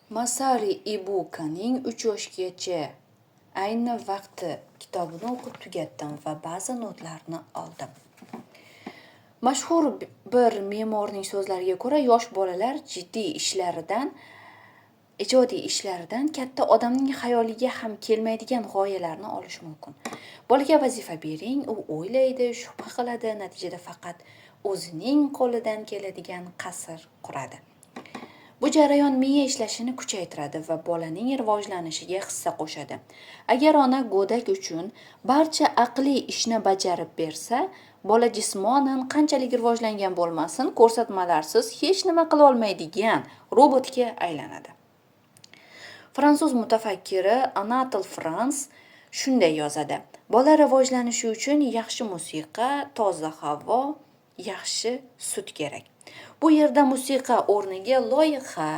Masari Ibukaning 3 yoshgacha ayni vaqti kitobini o'qib tugatdim va ba'zi notlarni oldim. Mashhur bir me'morning so'zlariga ko'ra, yosh bolalar ijodiy ishlaridan katta odamning xayoliga ham kelmaydigan g'oyalarni olish mumkin. Bolaga vazifa bering, u o'ylaydi, shubha qiladi, natijada faqat o'zining qo'lidan keladigan qasr quradi. Bu jarayon miya ishlashini kuchaytiradi va bolaning rivojlanishiga hissa qo'shadi. Agar ona go'dak uchun barcha aqliy ishni bajarib bersa, bola jismonan qanchalik rivojlangan bo'lmasin, ko'rsatmalarsiz hech nima qila olmaydigan robotga aylanadi. Fransuz mutafakkiri Anatole France shunday yozadi: bola rivojlanishi uchun yaxshi musiqa, toza havo, yaxshi sut kerak. Bu yerda musiqa o'rniga loyiha,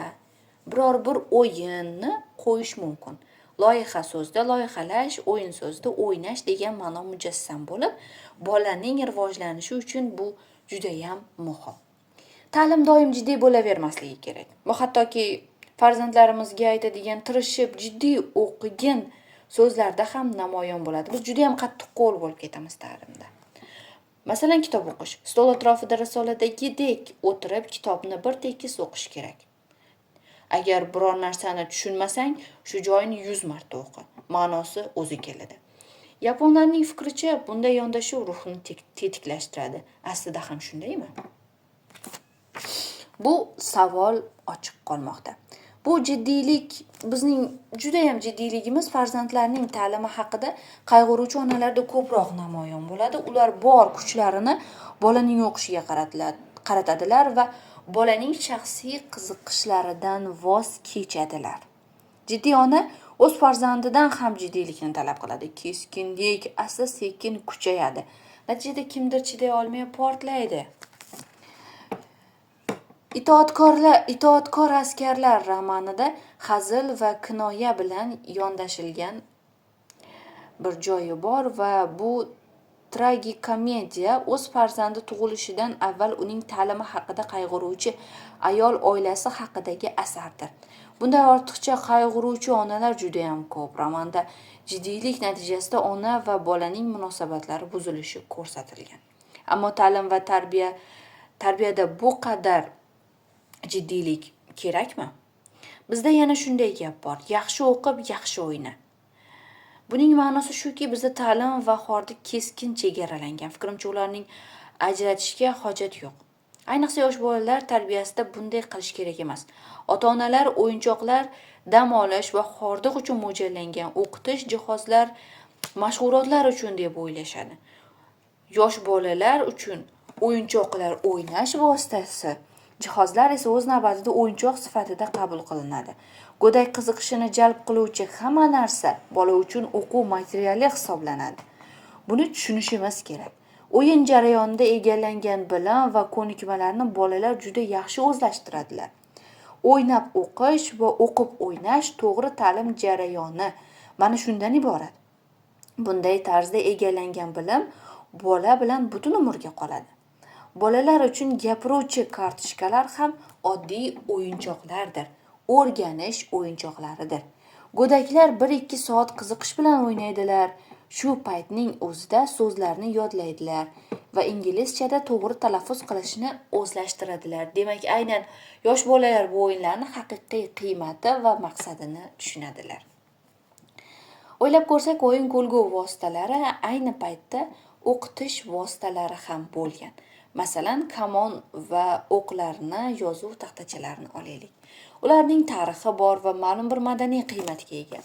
biror bir o'yinni qo'yish mumkin. Loyiha so'zda loyihalash, o'yin so'zda o'ynash degan ma'no mujassam bo'lib, bolaning rivojlanishi uchun bu juda ham muhim. Ta'lim doim jiddiy bo'lavermasligi kerak. Bu hattoki farzandlarimizga aytadigan tirishib jiddiy o'qigin so'zlarda ham namoyon bo'ladi. Biz juda ham qattiq qo'l bo'lib ketamiz ta'limda. Masalan, kitob o'qish. Stol atrofida risoladagidek o'tirib kitobni bir tekis o'qish kerak. Agar biror narsani tushunmasang, shu joyini 100 marta o'qi. Ma'nosi o'zi keladi. Yaponlarning fikricha, bunday yondashuv ruhni tetiklashtiradi. Aslida ham shundaymi? Bu savol ochiq qolmoqda. Bu jiddiylik, bizning juda ham jiddiyligimiz farzandlarning ta'limi haqida qayg'uruvchi onalarda ko'proq namoyon bo'ladi. Ular bor kuchlarini bolaning o'qishiga qaratadilar va bolaning shaxsiy qiziqishlaridan voz kechadilar. Jiddiy ona o'z farzandidan ham jiddiylikni talab qiladi. Keskinlik asta-sekin kuchayadi. Natijada kimdir chiday olmay portlaydi. Itoatkor askarlar romanida hazil va kinoya bilan yondashilgan bir joyi bor va bu tragikomediya o'z farzandi tug'ilishidan avval uning ta'limi haqida qayg'uruvchi ayol oilasi haqidagi asardir. Bunday ortiqcha qayg'uruvchi onalar juda ham ko'p. Romanda jiddiylik natijasida ona va bolaning munosabatlari buzilishi ko'rsatilgan. Ammo ta'lim va tarbiyada bu qadar jiddiylik kerakmi? Bizda yana shunday gap bor: yaxshi o'qib, yaxshi o'yna. Buning ma'nosi shuki, bizda ta'lim va xordiq keskin chegaralangan. Fikrimcha, ularning ajratishga hojat yo'q. Ayniqsa yosh bolalar tarbiyasida bunday qilish kerak emas. Ota-onalar o'yinchoqlar, dam olish va xordiq uchun mo'ljallangan o'qitish jihozlar, mashg'ulotlar uchun deb o'ylashadi. Yosh bolalar uchun o'yinchoqlar o'ynash vositasi, jihozlar esa o'z navbatida o'yinchoq sifatida qabul qilinadi. Go'dak qiziqishini jalb qiluvchi hamma narsa bola uchun o'quv materiali hisoblanadi. Buni tushunishimiz kerak. O'yin jarayonida egallangan bilim va ko'nikmalarni bolalar juda yaxshi o'zlashtiradilar. O'ynab o'qish va o'qib o'ynash to'g'ri ta'lim jarayoni mana shundan iborat. Bunday tarzda egallangan bilim bola bilan butun umrga qoladi. Bolalar uchun gapiruvchi kartochkalar ham oddiy o'yinchoqlardir. O'rganish o'yinchoqlaridir. Go'daklar 1-2 soat qiziqish bilan o'ynaydilar. Shu paytning o'zida so'zlarni yodlaydilar va inglizchada to'g'ri talaffuz qilishni o'zlashtiradilar. Demak, aynan yosh bolalar bu o'yinlarning haqiqiy qiymati va maqsadini tushunadilar. O'ylab ko'rsak, o'yin kulgu vositalari ayni paytda o'qitish vositalari ham bo'lgan. Masalan, kamon va o'qlarni, yozuv taxtachalarini olaylik. Ularning tarixi bor va ma'lum bir madaniy qiymatga ega.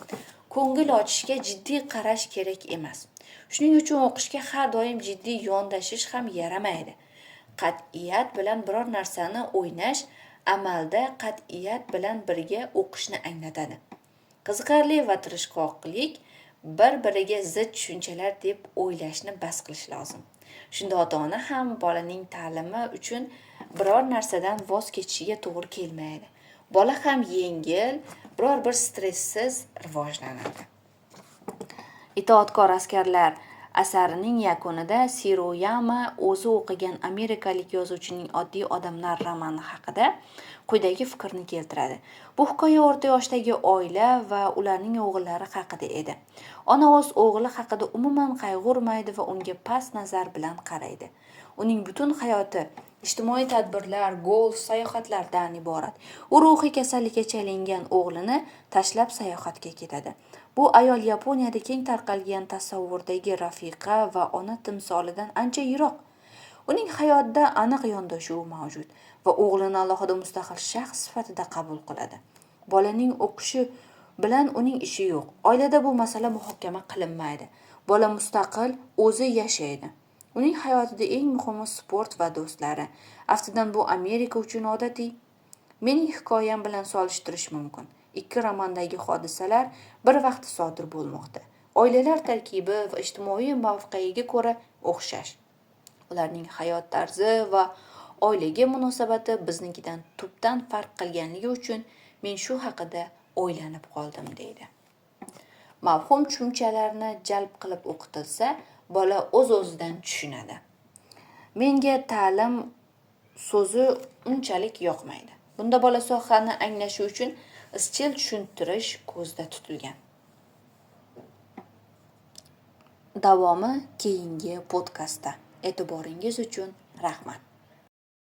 Ko'ngil ochishga jiddiy qarash kerak emas. Shuning uchun o'qishga har doim jiddiy yondashish ham yaramaydi. Qat'iyat bilan biror narsani o'ynash amalda qat'iyat bilan birga o'qishni anglatadi. Qiziqarli va tirishqoqlik bir-biriga zid tushunchalar deb o'ylashni bas qilish lozim. Shunda ota-ona ham bolaning ta'limi uchun biror narsadan voz kechishiga to'g'ri kelmaydi. Bola ham yengil, biror bir stressiz rivojlanadi. Itoatkor askarlar asarining yakunida Siroyama o'zi o'qigan amerikalik yozuvchining oddiy odamlar romani haqida quyidagi fikrni keltiradi. Bu hikoya o'rta yoshdagi oila va ularning o'g'illari haqida edi. Ona o'z o'g'li haqida umuman qayg'urmaydi va unga past nazar bilan qaraydi. Uning butun hayoti ijtimoiy tadbirlar, golf, sayohatlardan iborat. U ruhiy kasallikka chalingan o'g'lini tashlab sayohatga ketadi. Bu ayol Yaponiyada keng tarqalgan tasavvurdagi rafiqa va ona timsolidan ancha yiroq. Uning hayotida aniq yondashuv mavjud va o'g'lini alohida mustaqil shaxs sifatida qabul qiladi. Bolaning o'qishi bilan uning ishi yo'q. Oilada bu masala muhokama qilinmaydi. Bola mustaqil, o'zi yashaydi. Uning hayotida eng muhimi sport va do'stlari. Aftidan bu Amerika uchun odatiy. Mening hikoyam bilan solishtirish mumkin. Ikki romandagi hodisalar bir vaqtda sodir bo'lmoqda. Oilalar tarkibi va ijtimoiy mavqeiga ko'ra o'xshash. Ularning hayot tarzi va oilaga munosabati biznikidan tubdan farq qilganligi uchun men shu haqida o'ylanib qoldim deydi. Mavhum tushunchalarni jalb qilib o'qitilsa, bola o'z-o'zidan tushunadi. Menga ta'lim so'zi unchalik yoqmaydi. Bunda bola sohani anglashi uchun izchil tushuntirish ko'zda tutilgan. Davomi keyingi podkastda. E'tiboringiz uchun rahmat.